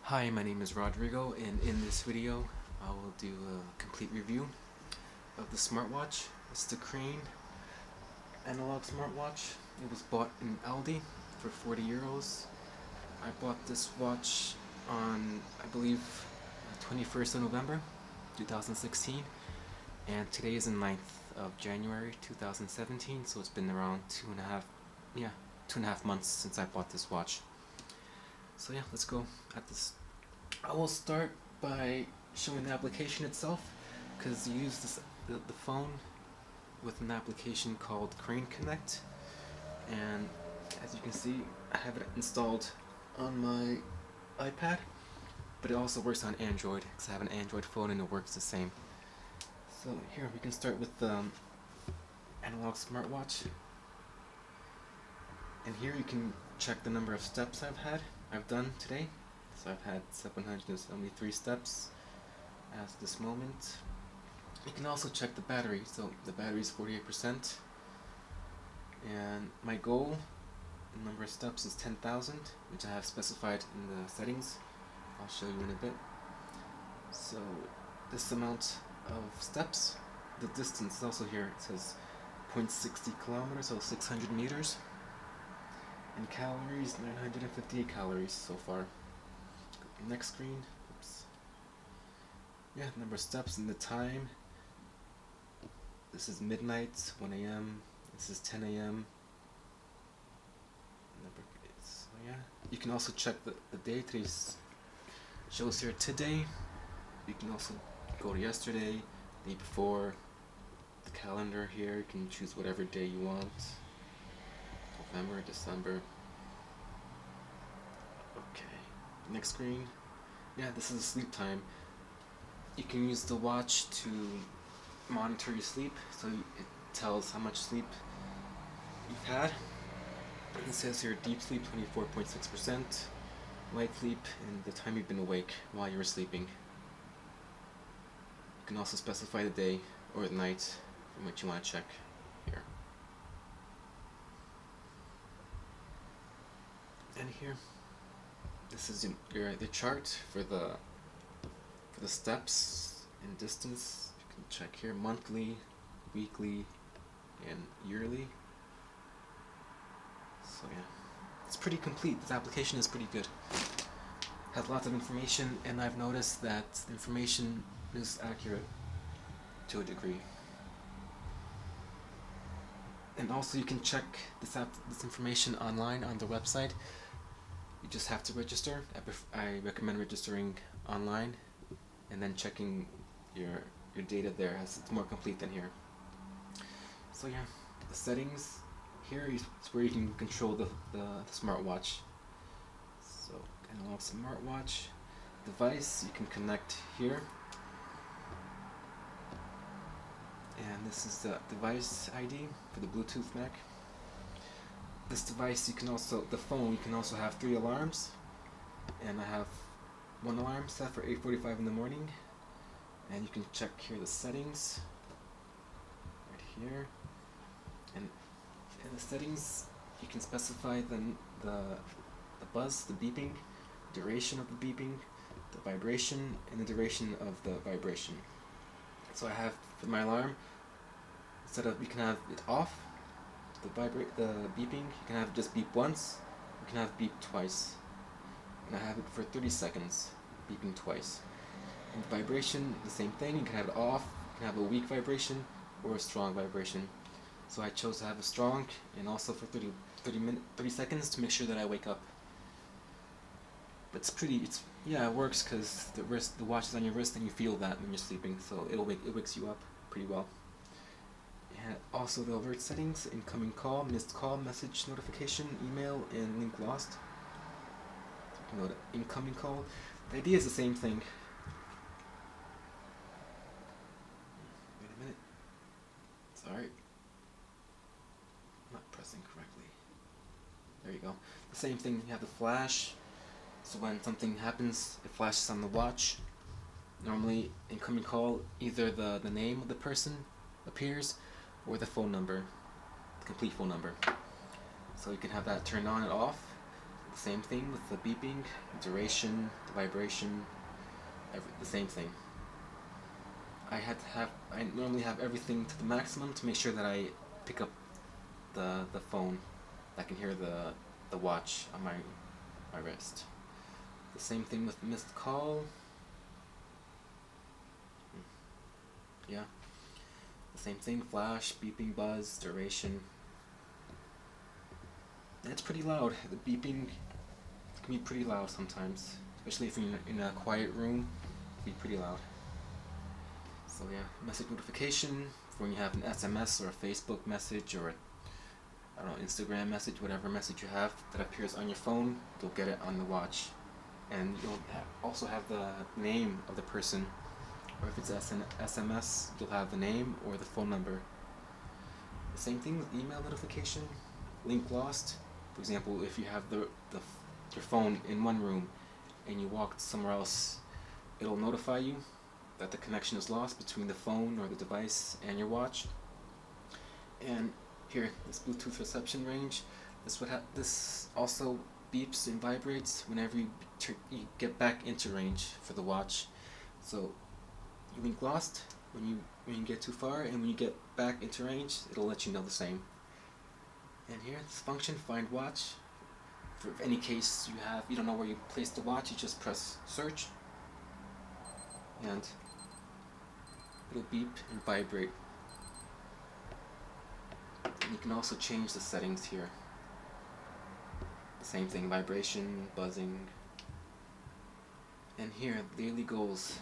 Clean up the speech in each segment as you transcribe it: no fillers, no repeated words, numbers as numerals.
Hi, my name is Rodrigo, and in this video I will do a complete review of the smartwatch. It's the Crane Analague Smartwatch. It was bought in Aldi for 40 euros. I bought this watch on, I believe, 21st of November 2016, and today is the 9th of January 2017, so it's been around two and a half months since I bought this watch. So yeah, let's go at this. I will start by showing the application itself, because you use the phone with an application called Crane Connect, and as you can see, I have it installed on my iPad, but it also works on Android because I have an Android phone and it works the same. So here we can start with the analog smartwatch, and here you can check the number of steps I've done today. So I've had 773 steps as this moment. You can also check the battery. So the battery is 48%, and my goal, the number of steps, is 10,000, which I have specified in the settings. I'll show you in a bit. So this amount of steps, the distance is also here. It says 0.60 kilometers, so 600 meters. And calories, 958 calories so far. Next screen. Oops. Yeah, number of steps and the time. This is midnight, 1 a.m. This is 10 a.m. So yeah, you can also check the day. Today's shows here today. You can also go to yesterday, the day before. The calendar here. You can choose whatever day you want. November, December. Okay, next screen. Yeah, this is sleep time. You can use the watch to monitor your sleep, so it tells how much sleep you've had. It says here deep sleep 24.6%, light sleep, and the time you've been awake while you were sleeping. You can also specify the day or the night from which you want to check here. And here, this is the chart for the steps and distance. You can check here monthly, weekly, and yearly. So yeah, it's pretty complete. This application is pretty good. Has lots of information, and I've noticed that the information is accurate to a degree. And also, you can check this information online on the website. You just have to register. I recommend registering online and then checking your data there, as it's more complete than here. So yeah, the settings here is where you can control the smartwatch. So analog smartwatch device, you can connect here, and this is the device ID for the Bluetooth Mac. This device, the phone, you can also have 3 alarms, and I have 1 alarm set for 8:45 in the morning. And you can check here the settings, right here, and in the settings you can specify the buzz, the beeping, duration of the beeping, the vibration, and the duration of the vibration. So I have, for my alarm, you can have it off. The beeping, you can have just beep once, you can have beep twice, and I have it for 30 seconds, beeping twice. And the vibration, the same thing, you can have it off, you can have a weak vibration or a strong vibration. So I chose to have a strong, and also for 30 seconds to make sure that I wake up. But it works, because the watch is on your wrist and you feel that when you're sleeping, so it wakes you up pretty well. And also the alert settings: incoming call, missed call, message notification, email, and link lost. So you can go to incoming call. The idea is the same thing. Wait a minute. Sorry. I'm not pressing correctly. There you go. The same thing, you have the flash. So when something happens, it flashes on the watch. Normally, incoming call, either the name of the person appears, or the phone number, the complete phone number. So you can have that turned on and off. same thing with the beeping, duration, the vibration, the same thing. I normally have everything to the maximum to make sure that I pick up the phone. I can hear the watch on my wrist. The same thing with missed call. Yeah. The same thing, flash, beeping, buzz, duration. It's pretty loud. The beeping can be pretty loud sometimes, especially if you're in a quiet room. It can be pretty loud. So yeah, message notification for when you have an SMS or a Facebook message or I don't know, Instagram message, whatever message you have that appears on your phone, you'll get it on the watch. And you'll also have the name of the person, or if it's an SMS, you'll have the name or the phone number. The same thing with email notification, link lost. For example, if you have your phone in one room and you walk somewhere else, it'll notify you that the connection is lost between the phone or the device and your watch. And here, this Bluetooth reception range, this also beeps and vibrates whenever you get back into range for the watch. So you link lost when you get too far, and when you get back into range, it'll let you know the same. And here, this function, find watch. For any case you don't know where you place the watch, you just press search, and it'll beep and vibrate. And you can also change the settings here. The same thing, vibration, buzzing. And here, daily goals.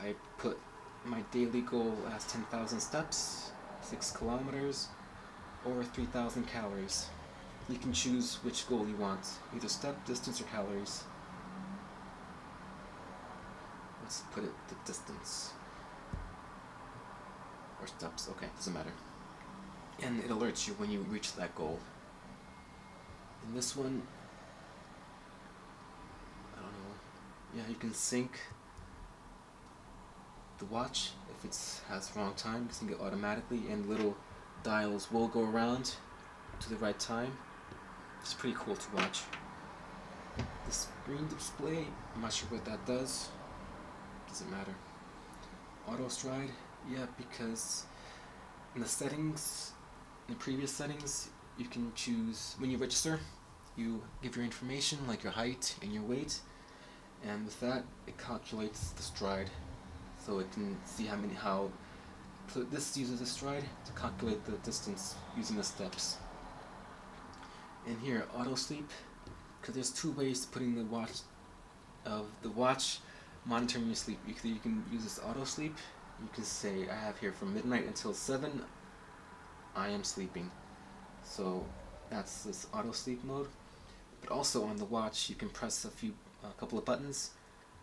I put my daily goal as 10,000 steps, 6 kilometers, or 3,000 calories. You can choose which goal you want, either step, distance, or calories. Let's put it to distance. Or steps, okay, doesn't matter. And it alerts you when you reach that goal. In this one, I don't know, yeah, you can sync the watch if it has wrong time, you can sync it automatically, and little dials will go around to the right time. It's pretty cool to watch. The screen display, I'm not sure what that does. Doesn't matter. Auto stride, yeah, because in the settings, in the previous settings, you can choose, when you register, you give your information like your height and your weight, and with that it calculates the stride, so it can see so this uses a stride to calculate the distance using the steps. And here, auto sleep, because there's two ways to putting the watch monitoring your sleep. You can use this auto sleep. You can say, I have here from midnight until 7 I am sleeping. So that's this auto sleep mode. But also on the watch you can press a couple of buttons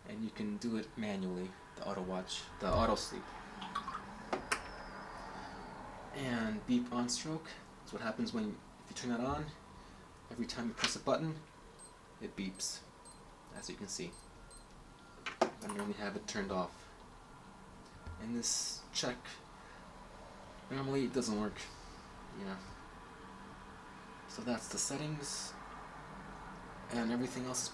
and you can do it manually, the auto sleep. And beep on stroke, that's what happens if you turn that on. Every time you press a button, it beeps, as you can see. I normally have it turned off. And this check, normally it doesn't work. Yeah. So that's the settings, and everything else is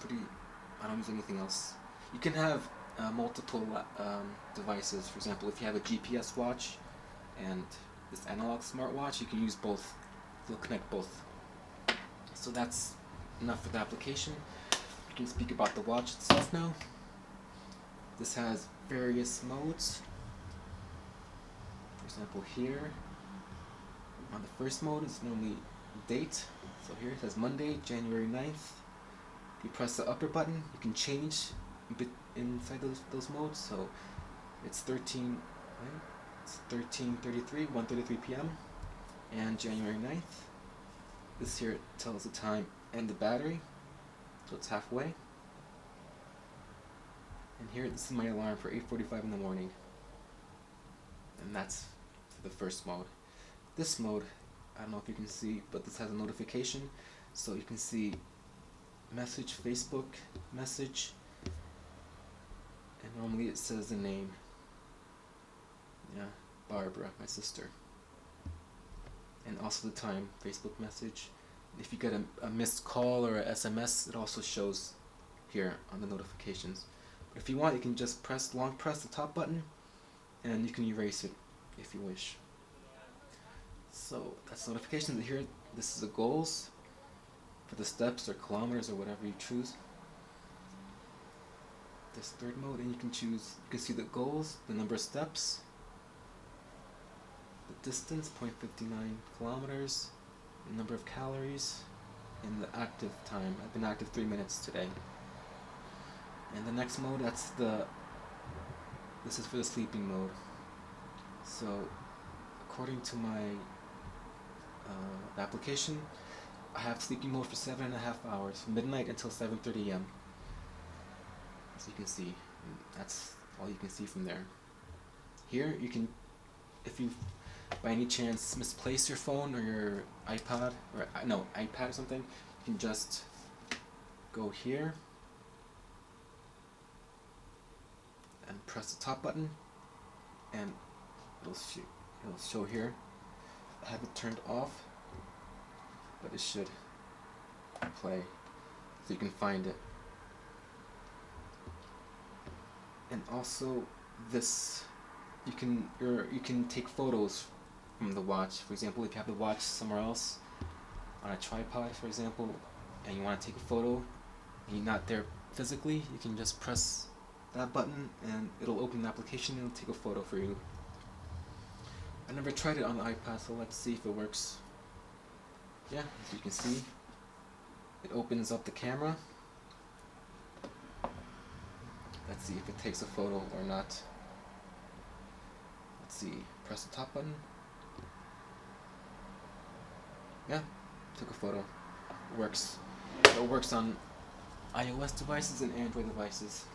I don't use anything else. You can have multiple devices. For example, if you have a GPS watch and this analog smartwatch, you can use both. You'll connect both. So that's enough for the application. We can speak about the watch itself now. This has various modes. For example, here on the first mode is normally date. So here it says Monday, January 9th. If you press the upper button, you can change inside those modes. So it's 13:33, 1:33 p.m. and January 9th. This here tells the time and the battery, so it's halfway. And here, this is my alarm for 8:45 in the morning. And that's for the first mode. This mode, I don't know if you can see, but this has a notification, so you can see message, Facebook message, and normally it says the name. Yeah, Barbara, my sister. And also the time, Facebook message, if you get a missed call or a SMS, it also shows here on the notifications. But if you want, you can just long press the top button, and you can erase it if you wish. So that's notifications. Here, this is the goals for the steps or kilometers or whatever you choose. This third mode, and you can see the goals, the number of steps, the distance, 0.59 kilometers, the number of calories, and the active time. I've been active 3 minutes today. And the next mode, this is for the sleeping mode. So according to my application, I have sleeping mode for 7.5 hours, from midnight until 7:30 a.m. As you can see, that's all you can see from there. Here you can, if you by any chance misplace your phone or your iPad or something, you can just go here and press the top button, and it'll show here. I have it turned off, but it should play, so you can find it. And also, this you can take photos from the watch. For example, if you have the watch somewhere else on a tripod, for example, and you want to take a photo and you're not there physically, you can just press that button and it'll open the application and it'll take a photo for you. I never tried it on the iPad, so let's see if it works. Yeah, as you can see, it opens up the camera. Let's see if it takes a photo or not. Let's see, press the top button. Yeah, took a photo. It works. It works on iOS devices and Android devices.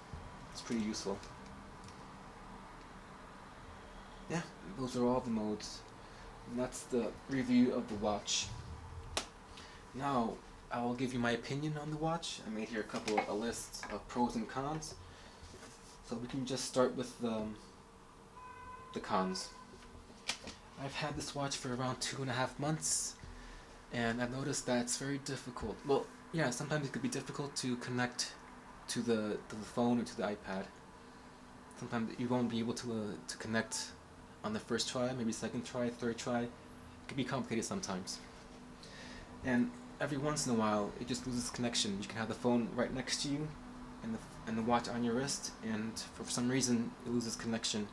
It's pretty useful. Yeah, those are all the modes. And that's the review of the watch. Now, I will give you my opinion on the watch. I made here a list of pros and cons. So we can just start with the cons. I've had this watch for around 2.5 months, and I've noticed that it's very difficult. Well, yeah, sometimes it could be difficult to connect to the phone or to the iPad. Sometimes you won't be able to connect on the first try, maybe second try, third try. It can be complicated sometimes. And every once in a while, it just loses connection. You can have the phone right next to you, and the watch on your wrist, and for some reason it loses connection.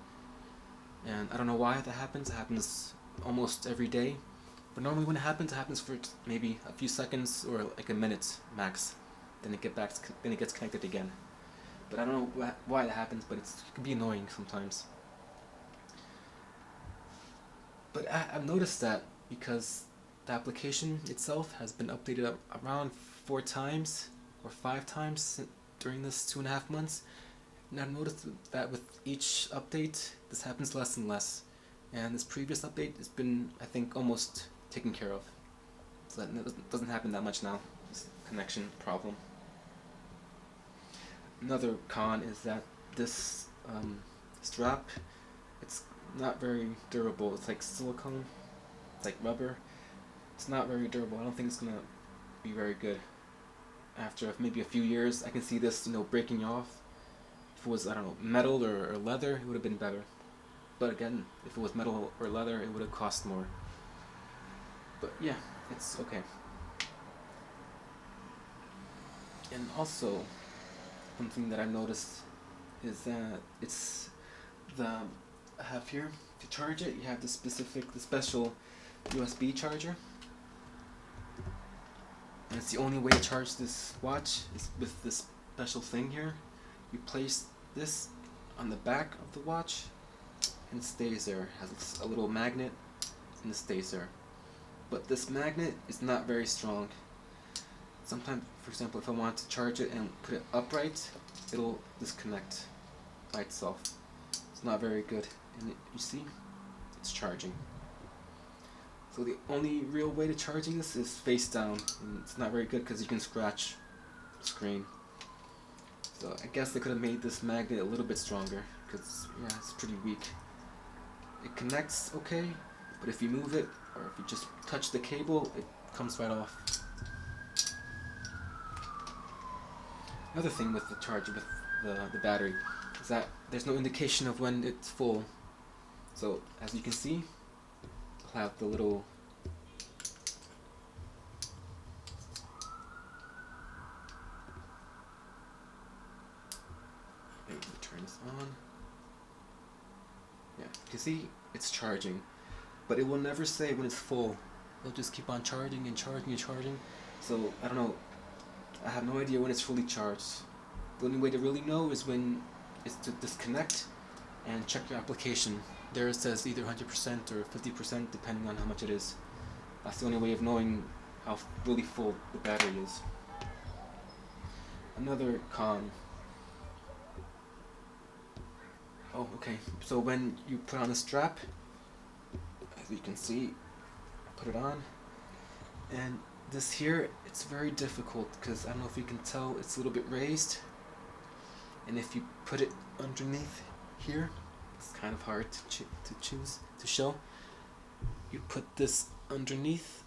And I don't know why that happens. It happens almost every day. But normally when it happens for maybe a few seconds or like a minute max. Then it gets connected again. But I don't know why that happens, but it can be annoying sometimes. But I've noticed that because the application itself has been updated around 4 times or 5 times during this 2.5 months, and I've noticed that with each update, this happens less and less. And this previous update has been, I think, almost taken care of. So that it doesn't happen that much now, this connection problem. Another con is that this strap, it's not very durable. It's like silicone, it's like rubber. It's not very durable. I don't think it's gonna be very good. After maybe a few years, I can see this, breaking off. If it was, I don't know, metal or leather, it would have been better. But again, if it was metal or leather, it would have cost more. But yeah, it's okay. And also, one thing that I've noticed is that I have here, to charge it, you have the special USB charger. And it's the only way to charge this watch is with this special thing here. You place this on the back of the watch and it stays there. It has a little magnet and it stays there. But this magnet is not very strong. Sometimes, for example, if I want to charge it and put it upright, it'll disconnect by itself. It's not very good. And you see, it's charging. So the only real way to charging this is face down, and it's not very good because you can scratch the screen. So I guess they could have made this magnet a little bit stronger, because yeah, it's pretty weak. It connects okay, but if you move it, or if you just touch the cable, it comes right off. Another thing with the charger, with the battery, is that there's no indication of when it's full. So as you can see, I'll have the little turn this on. Yeah, you can see it's charging, but it will never say when it's full. It'll just keep on charging and charging and charging. So I don't know. I have no idea when it's fully charged. The only way to really know is to disconnect and check your application. There it says either 100% or 50% depending on how much it is. That's the only way of knowing how really full the battery is. Another con. Oh, okay. So when you put on a strap, as you can see, put it on, and this here, it's very difficult because I don't know if you can tell, it's a little bit raised, and if you put it underneath here, it's kind of hard to show. You put this underneath,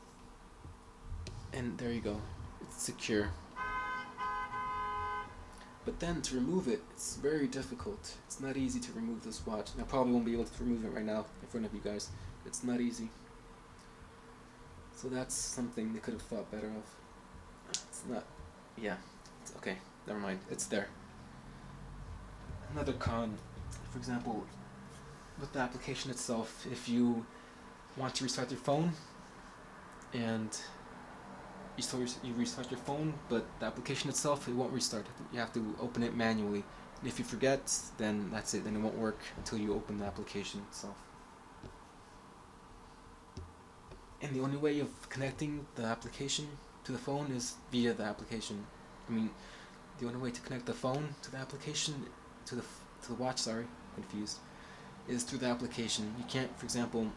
and there you go, it's secure. But then to remove it, it's very difficult. It's not easy to remove this watch. And I probably won't be able to remove it right now in front of you guys. It's not easy. So that's something they could have thought better of. It's not, yeah, it's okay, never mind, it's there. Another con, for example, with the application itself, if you want to restart your phone and you restart your phone, but the application itself, it won't restart. You have to open it manually. And if you forget, then that's it. Then it won't work until you open the application itself. And the only way of connecting the application to the phone is via the application. I mean, the only way to connect the phone to the application, to the watch, sorry, confused, is through the application. You can't, for example,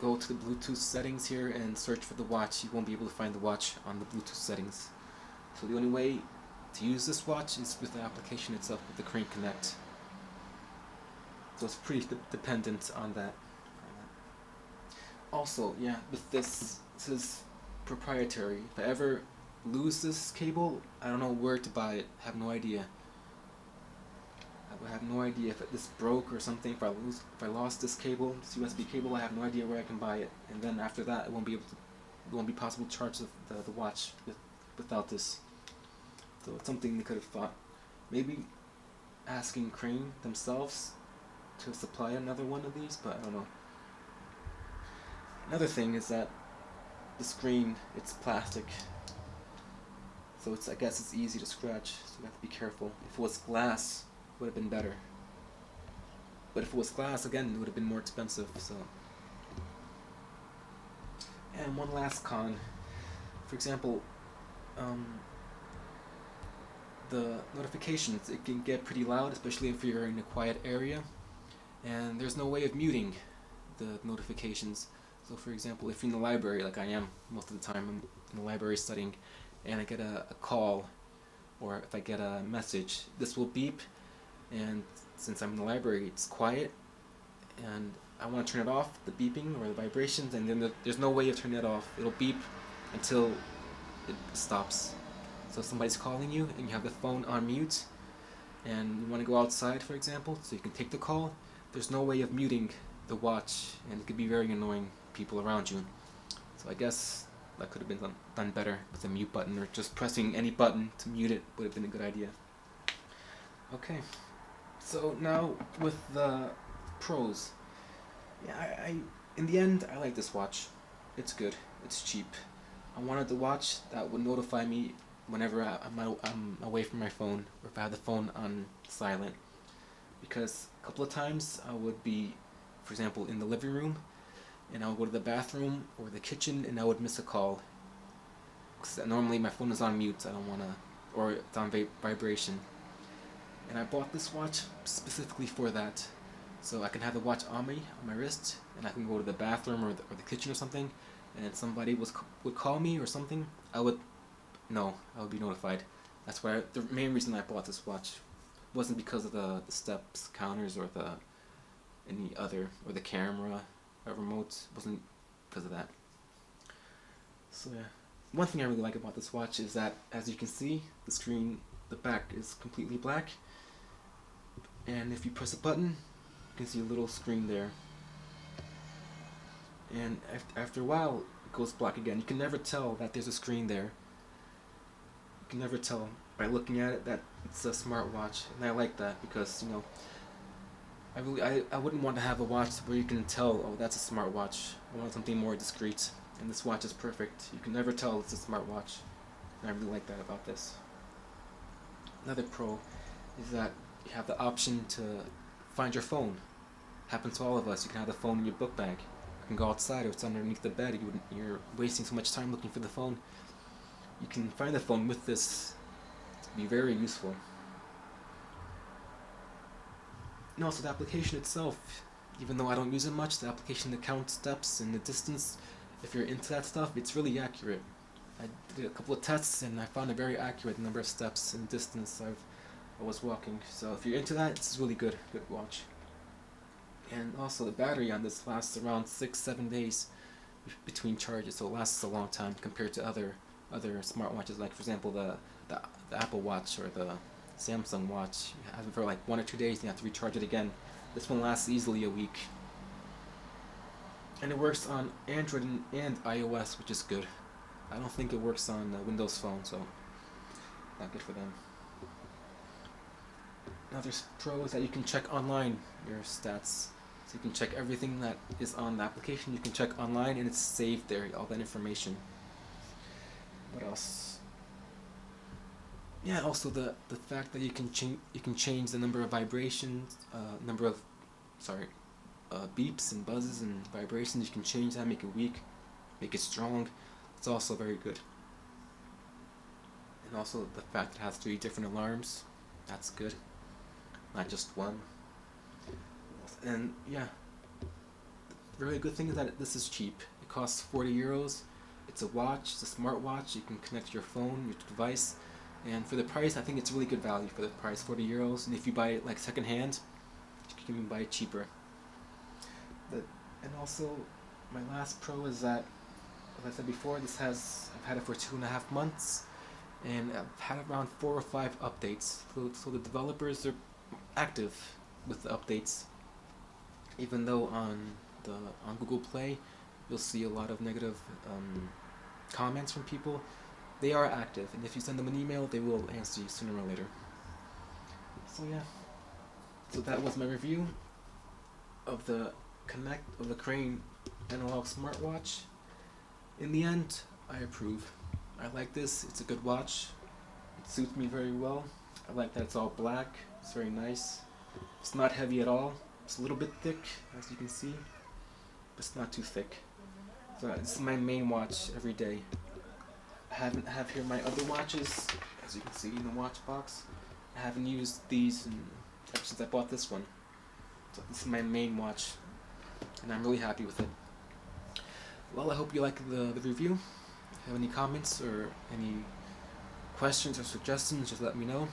go to the Bluetooth settings here and search for the watch. You won't be able to find the watch on the Bluetooth settings. So the only way to use this watch is with the application itself, with the Crane Connect. So it's pretty dependent on that. Also, yeah, with this is proprietary. If I ever lose this cable, I don't know where to buy it. I have no idea. I have no idea if this broke or something. If I lost this cable, this USB cable, I have no idea where I can buy it. And then after that, it won't be possible to charge the watch without this. So it's something they could have thought. Maybe asking Crane themselves to supply another one of these, but I don't know. Another thing is that the screen, it's plastic, so I guess it's easy to scratch, so you have to be careful. If it was glass, it would have been better. But if it was glass, again, it would have been more expensive. So. And one last con. For example, the notifications, it can get pretty loud, especially if you're in a quiet area, and there's no way of muting the notifications. So for example, if you're in the library, like I am most of the time, I'm in the library studying, and I get a call, or if I get a message, this will beep, and since I'm in the library, it's quiet, and I want to turn it off, the beeping or the vibrations, and then there's no way of turning it off. It'll beep until it stops. So if somebody's calling you, and you have the phone on mute, and you want to go outside, for example, so you can take the call, there's no way of muting the watch, and it could be very annoying people around you. So I guess that could have been done better with a mute button, or just pressing any button to mute it would have been a good idea. Okay, so now with the pros. Yeah, I in the end, I like this watch. It's good, it's cheap. I wanted the watch that would notify me whenever I'm away from my phone, or if I have the phone on silent. Because a couple of times I would be, for example, in the living room, and I would go to the bathroom or the kitchen, and I would miss a call. Because normally my phone is on mute, I don't want to, or it's on vibration. And I bought this watch specifically for that. So I can have the watch on me, on my wrist, and I can go to the bathroom or the kitchen or something, and somebody would call me or something, I would be notified. That's why the main reason I bought this watch wasn't because of the steps counters or any other, or the camera, remote. Wasn't because of that. So yeah, one thing I really like about this watch is that, as you can see, the screen the back is completely black, and if you press a button, you can see a little screen there. And after a while, it goes black again. You can never tell that there's a screen there. You can never tell by looking at it that it's a smartwatch, and I like that because, you know, I wouldn't want to have a watch where you can tell, oh, that's a smartwatch. I want something more discreet, and this watch is perfect. You can never tell it's a smartwatch, and I really like that about this. Another pro is that you have the option to find your phone. Happens to all of us. You can have the phone in your book bag. You can go outside, or it's underneath the bed. You're wasting so much time looking for the phone. You can find the phone with this. It's be very useful. And also the application itself, even though I don't use it much, the application that counts steps and the distance, if you're into that stuff, it's really accurate. I did a couple of tests and I found a very accurate number of steps and distance I was walking. So if you're into that, it's really good watch. And also the battery on this lasts around 6-7 days between charges, so it lasts a long time compared to other smartwatches, like for example the Apple Watch or the Samsung Watch. You have it for like 1 or 2 days and you have to recharge it again. This one lasts easily a week. And it works on Android and iOS, which is good. I don't think it works on Windows Phone, so not good for them. Another pro is that you can check online your stats. So you can check everything that is on the application. You can check online and it's saved there, all that information. What else? Yeah, also the fact that you can change the number of vibrations, beeps and buzzes and vibrations. You can change that, make it weak, make it strong. It's also very good. And also the fact that it has 3 different alarms. That's good, not just one. And yeah, the really good thing is that this is cheap. It costs 40 euros. It's a watch, it's a smartwatch. You can connect your phone, your device, and for the price, I think it's really good value for the price, 40 euros. And if you buy it like second hand, you can even buy it cheaper. And also, my last pro is that, as I said before, I've had it for 2.5 months, and I've had around 4 or 5 updates. So the developers are active with the updates. Even though on Google Play, you'll see a lot of negative comments from people, they are active, and if you send them an email, they will answer you sooner or later. So yeah, so that was my review of the Crane Analague Smartwatch. In the end, I approve. I like this. It's a good watch. It suits me very well. I like that it's all black. It's very nice. It's not heavy at all. It's a little bit thick, as you can see, but it's not too thick. So this is my main watch every day. I have here my other watches, as you can see in the watch box. I haven't used these ever since I bought this one. So this is my main watch, and I'm really happy with it. Well, I hope you like the review. If you have any comments or any questions or suggestions, just let me know.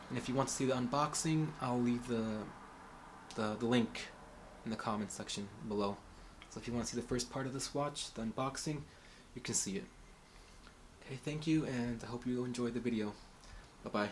And if you want to see the unboxing, I'll leave the link in the comments section below. So if you want to see the first part of this watch, the unboxing, you can see it. Okay, thank you, and I hope you enjoyed the video. Bye-bye.